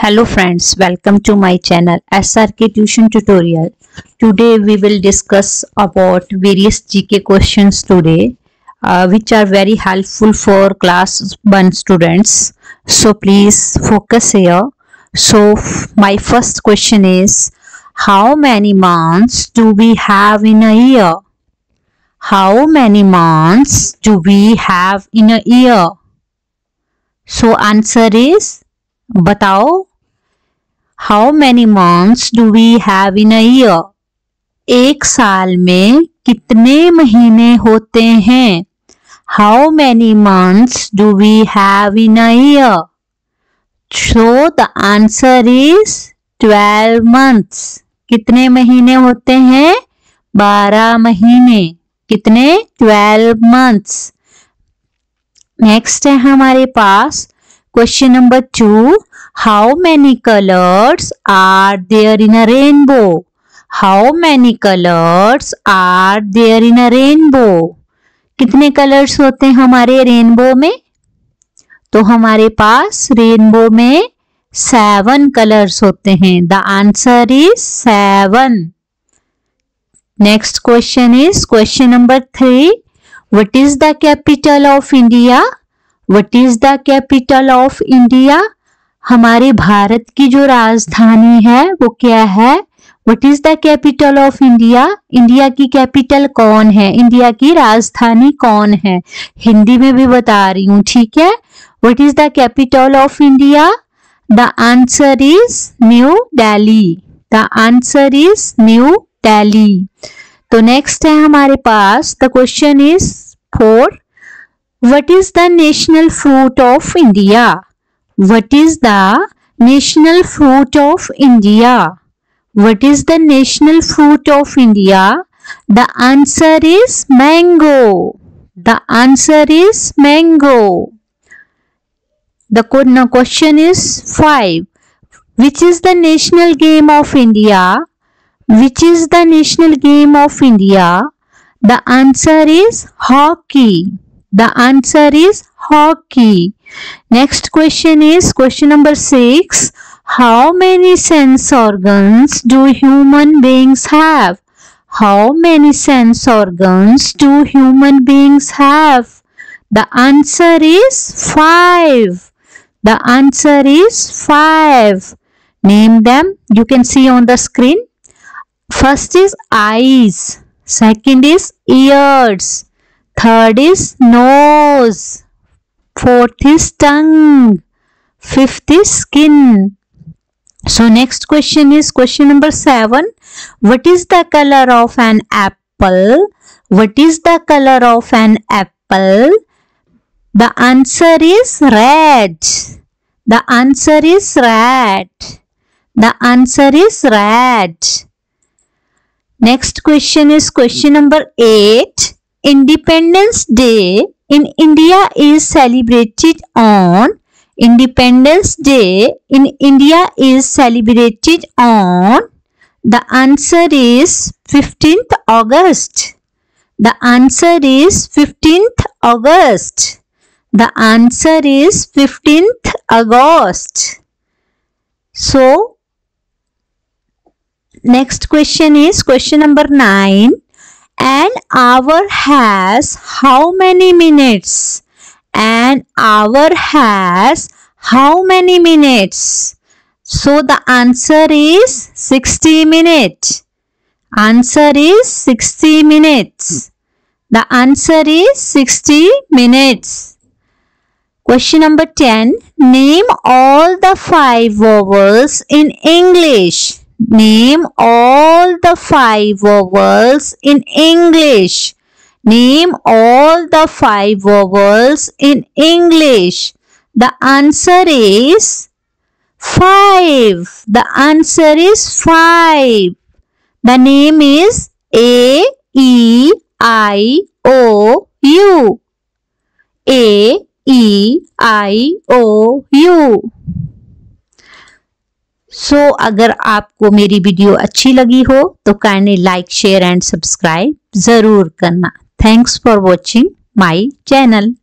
Hello friends, welcome to my channel SRK Tuition Tutorial. Today we will discuss about various GK questions today which are very helpful for class 1 students. So please focus here. So my first question is, how many months do we have in a year? How many months do we have in a year? So answer is, बताओ, how many months do we have in a year? एक साल में कितने महीने होते हैं? How many months do we have in a year? So the answer is 12 months. कितने महीने होते हैं? 12 महीने. कितने? 12 मंथ्स. नेक्स्ट है हमारे पास question number 2. How many colors are there in a rainbow? How many colors are there in a rainbow? कितने colours होते हैं हमारे रेनबो में? तो हमारे पास रेनबो में 7 कलर्स होते हैं. The answer is 7. Next question is question number 3. What is the capital of India? What is the capital of India? हमारे भारत की जो राजधानी है वो क्या है? What is the capital of India? India की कैपिटल कौन है? इंडिया की राजधानी कौन है? हिंदी में भी बता रही हूँ, ठीक है? What is the capital of India? The answer is New Delhi. The answer is New Delhi. तो नेक्स्ट है हमारे पास the question is 4. What is the national fruit of India? What is the national fruit of India? What is the national fruit of India? The answer is mango. The answer is mango. The question is 5. Which is the national game of India? Which is the national game of India? The answer is hockey. The answer is hockey. Next question is question number 6. How many sense organs do human beings have? How many sense organs do human beings have? The answer is 5. The answer is 5. Name them. You can see on the screen. First is eyes. Second is ears. Third is nose. Fourth is tongue. Fifth is skin. So next question is question number 7. What is the color of an apple? What is the color of an apple? The answer is red. The answer is red. The answer is red. Next question is question number 8. Independence Day in India is celebrated on. Independence Day in India is celebrated on. The answer is 15th August. The answer is 15th August. The answer is 15th August. So next question is question number 9. An hour has how many minutes? An hour has how many minutes? So the answer is 60 minutes. Answer is 60 minutes. The answer is 60 minutes. Question number 10. Name all the 5 vowels in English. Name all the 5 vowels in English. Name all the 5 vowels in English. The answer is 5. The answer is 5. The name is A, E, I, O, U. A, E, I, O, U. सो अगर आपको मेरी video अच्छी लगी हो तो kindly like, share and subscribe जरूर करना. Thanks for watching my channel.